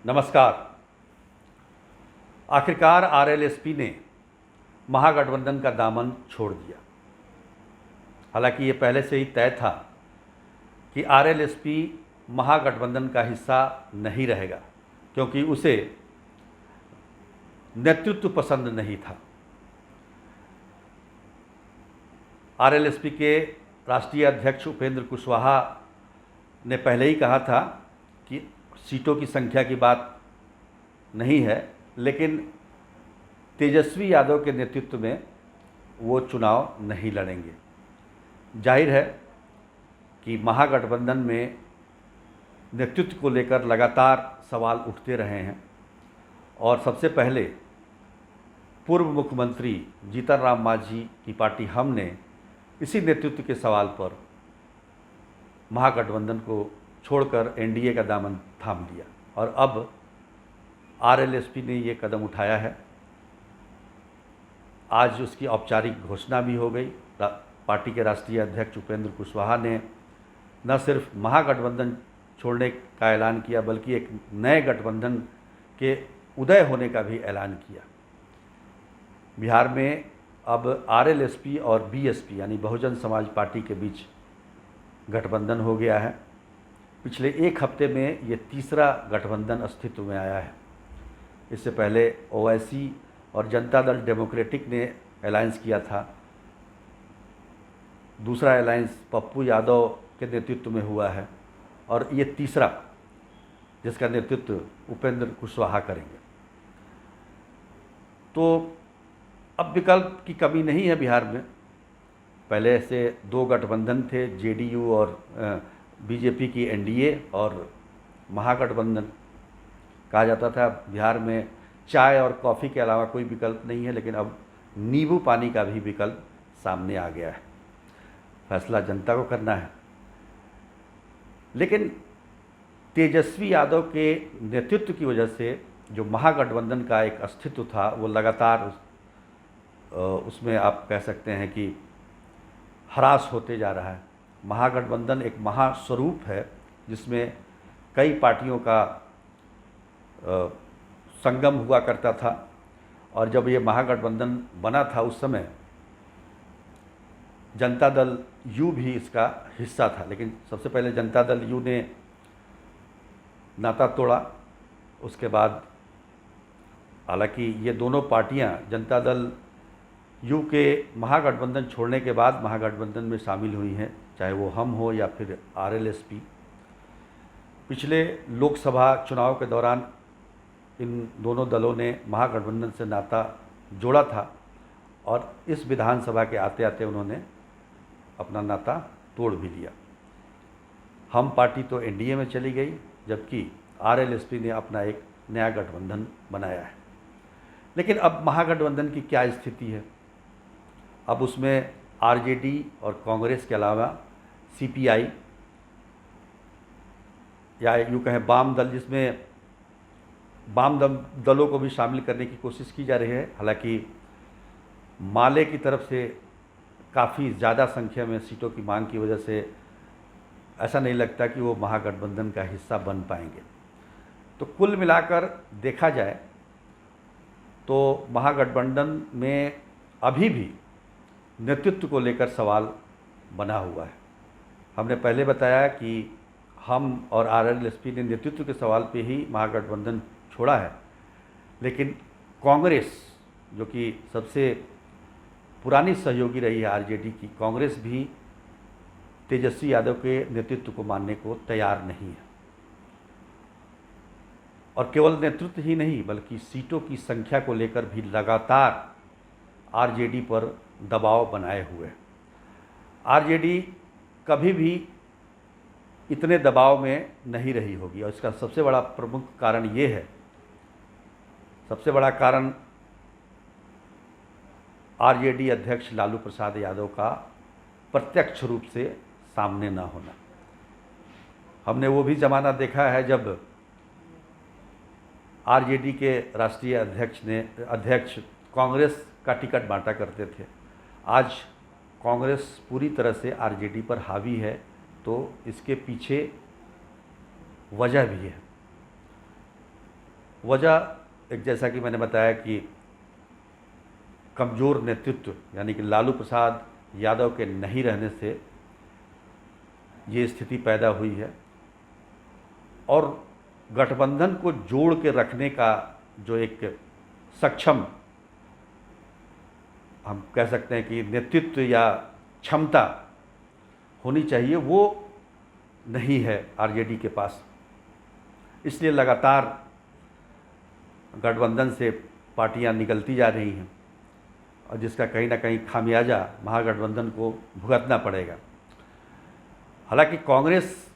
नमस्कार। आखिरकार आरएलएसपी ने महागठबंधन का दामन छोड़ दिया। हालांकि ये पहले से ही तय था कि आरएलएसपी महागठबंधन का हिस्सा नहीं रहेगा, क्योंकि उसे नेतृत्व पसंद नहीं था। आरएलएसपी के राष्ट्रीय अध्यक्ष उपेंद्र कुशवाहा ने पहले ही कहा था कि सीटों की संख्या की बात नहीं है, लेकिन तेजस्वी यादव के नेतृत्व में वो चुनाव नहीं लड़ेंगे। जाहिर है कि महागठबंधन में नेतृत्व को लेकर लगातार सवाल उठते रहे हैं और सबसे पहले पूर्व मुख्यमंत्री जीतन राम मांझी की पार्टी हम ने इसी नेतृत्व के सवाल पर महागठबंधन को छोड़कर एनडीए का दामन थाम लिया और अब आरएलएसपी ने ये कदम उठाया है। आज उसकी औपचारिक घोषणा भी हो गई। पार्टी के राष्ट्रीय अध्यक्ष उपेंद्र कुशवाहा ने न सिर्फ महागठबंधन छोड़ने का ऐलान किया, बल्कि एक नए गठबंधन के उदय होने का भी ऐलान किया। बिहार में अब आरएलएसपी और बीएसपी यानी बहुजन समाज पार्टी के बीच गठबंधन हो गया है। पिछले एक हफ्ते में ये तीसरा गठबंधन अस्तित्व में आया है। इससे पहले ओवैसी और जनता दल डेमोक्रेटिक ने अलायंस किया था। दूसरा अलायंस पप्पू यादव के नेतृत्व में हुआ है और ये तीसरा, जिसका नेतृत्व उपेंद्र कुशवाहा करेंगे। तो अब विकल्प की कमी नहीं है बिहार में। पहले से दो गठबंधन थे, जेडीयू और बीजेपी की एनडीए और महागठबंधन कहा जाता था। बिहार में चाय और कॉफ़ी के अलावा कोई विकल्प नहीं है, लेकिन अब नींबू पानी का भी विकल्प सामने आ गया है। फैसला जनता को करना है। लेकिन तेजस्वी यादव के नेतृत्व की वजह से जो महागठबंधन का एक अस्तित्व था वो लगातार उसमें आप कह सकते हैं कि ह्रास होते जा रहा है। महागठबंधन एक महास्वरूप है जिसमें कई पार्टियों का संगम हुआ करता था और जब ये महागठबंधन बना था उस समय जनता दल यू भी इसका हिस्सा था। लेकिन सबसे पहले जनता दल यू ने नाता तोड़ा। उसके बाद हालांकि ये दोनों पार्टियां जनता दल यू के महागठबंधन छोड़ने के बाद महागठबंधन में शामिल हुई हैं, चाहे वो हम हो या फिर आरएलएसपी। पिछले लोकसभा चुनाव के दौरान इन दोनों दलों ने महागठबंधन से नाता जोड़ा था और इस विधानसभा के आते आते उन्होंने अपना नाता तोड़ भी लिया। हम पार्टी तो एनडीए में चली गई, जबकि आरएलएसपी ने अपना एक नया गठबंधन बनाया है। लेकिन अब महागठबंधन की क्या स्थिति है? अब उसमें आरजेडी और कांग्रेस के अलावा सीपीआई या यूँ कहें वाम दल, जिसमें वाम दलों को भी शामिल करने की कोशिश की जा रही है। हालांकि माले की तरफ से काफ़ी ज़्यादा संख्या में सीटों की मांग की वजह से ऐसा नहीं लगता कि वो महागठबंधन का हिस्सा बन पाएंगे। तो कुल मिलाकर देखा जाए तो महागठबंधन में अभी भी नेतृत्व को लेकर सवाल बना हुआ है। हमने पहले बताया कि हम और आरएलएसपी ने नेतृत्व के सवाल पे ही महागठबंधन छोड़ा है, लेकिन कांग्रेस, जो कि सबसे पुरानी सहयोगी रही है आरजेडी की, कांग्रेस भी तेजस्वी यादव के नेतृत्व को मानने को तैयार नहीं है। और केवल नेतृत्व ही नहीं, बल्कि सीटों की संख्या को लेकर भी लगातार आरजेडी पर दबाव बनाए हुए है। आरजेडी कभी भी इतने दबाव में नहीं रही होगी और इसका सबसे बड़ा प्रमुख कारण ये है, सबसे बड़ा कारण आरजेडी अध्यक्ष लालू प्रसाद यादव का प्रत्यक्ष रूप से सामने न होना। हमने वो भी ज़माना देखा है जब आरजेडी के राष्ट्रीय अध्यक्ष कांग्रेस का टिकट बांटा करते थे। आज कांग्रेस पूरी तरह से आरजेडी पर हावी है, तो इसके पीछे वजह भी है। वजह एक जैसा कि मैंने बताया कि कमज़ोर नेतृत्व यानी कि लालू प्रसाद यादव के नहीं रहने से ये स्थिति पैदा हुई है। और गठबंधन को जोड़ के रखने का जो एक सक्षम, हम कह सकते हैं कि नेतृत्व या क्षमता होनी चाहिए, वो नहीं है आरजेडी के पास। इसलिए लगातार गठबंधन से पार्टियां निकलती जा रही हैं और जिसका कहीं ना कहीं खामियाजा महागठबंधन को भुगतना पड़ेगा। हालांकि कांग्रेस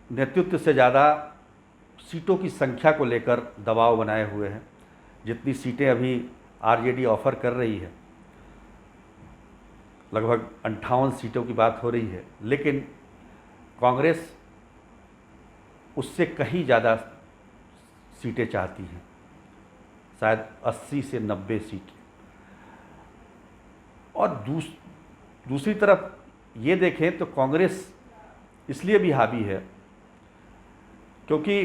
नेतृत्व से ज़्यादा सीटों की संख्या को लेकर दबाव बनाए हुए हैं। जितनी सीटें अभी आरजेडी ऑफर कर रही है, लगभग 58 सीटों की बात हो रही है, लेकिन कांग्रेस उससे कहीं ज़्यादा सीटें चाहती हैं, शायद 80 से 90 सीट। और दूसरी तरफ ये देखें तो कांग्रेस इसलिए भी हावी है क्योंकि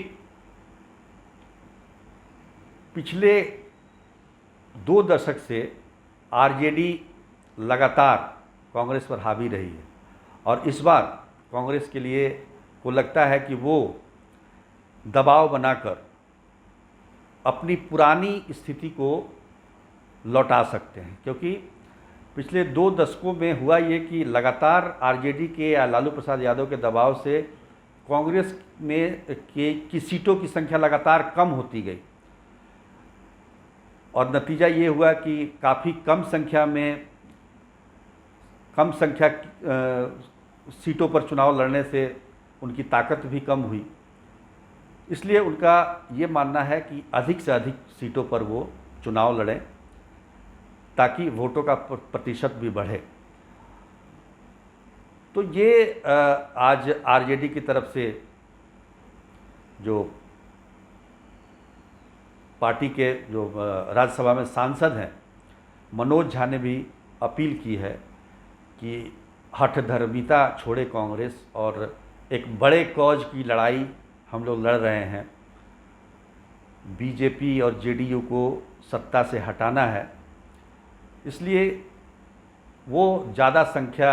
पिछले 2 दशक से आरजेडी लगातार कांग्रेस पर हावी रही है और इस बार कांग्रेस के लिए को लगता है कि वो दबाव बनाकर अपनी पुरानी स्थिति को लौटा सकते हैं। क्योंकि पिछले 2 दशकों में हुआ ये कि लगातार आरजेडी के या लालू प्रसाद यादव के दबाव से कांग्रेस में की सीटों की संख्या लगातार कम होती गई और नतीजा ये हुआ कि काफ़ी कम संख्या सीटों पर चुनाव लड़ने से उनकी ताकत भी कम हुई। इसलिए उनका ये मानना है कि अधिक से अधिक सीटों पर वो चुनाव लड़ें ताकि वोटों का प्रतिशत भी बढ़े। तो ये आज आरजेडी की तरफ से जो पार्टी के जो राज्यसभा में सांसद हैं मनोज झा ने भी अपील की है कि हठधर्मिता छोड़े कांग्रेस और एक बड़े कॉज की लड़ाई हम लोग लड़ रहे हैं। बीजेपी और जेडीयू को सत्ता से हटाना है, इसलिए वो ज़्यादा संख्या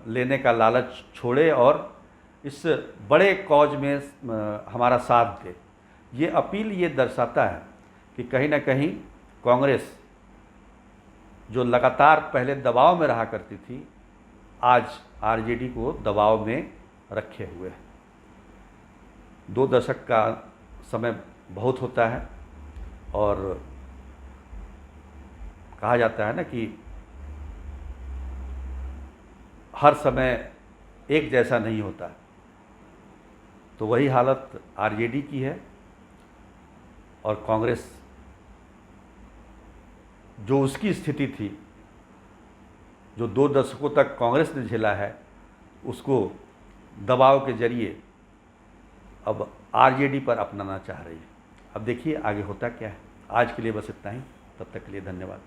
लेने का लालच छोड़े और इस बड़े कॉज में हमारा साथ दे। ये अपील ये दर्शाता है कि कहीं ना कहीं कांग्रेस जो लगातार पहले दबाव में रहा करती थी, आज आरजेडी को दबाव में रखे हुए है। 2 दशक का समय बहुत होता है और कहा जाता है ना कि हर समय एक जैसा नहीं होता, तो वही हालत आरजेडी की है। और कांग्रेस जो उसकी स्थिति थी, जो 2 दशकों तक कांग्रेस ने झेला है, उसको दबाव के जरिए अब आरजेडी पर अपनाना चाह रही है। अब देखिए आगे होता क्या है। आज के लिए बस इतना ही, तब तक के लिए धन्यवाद।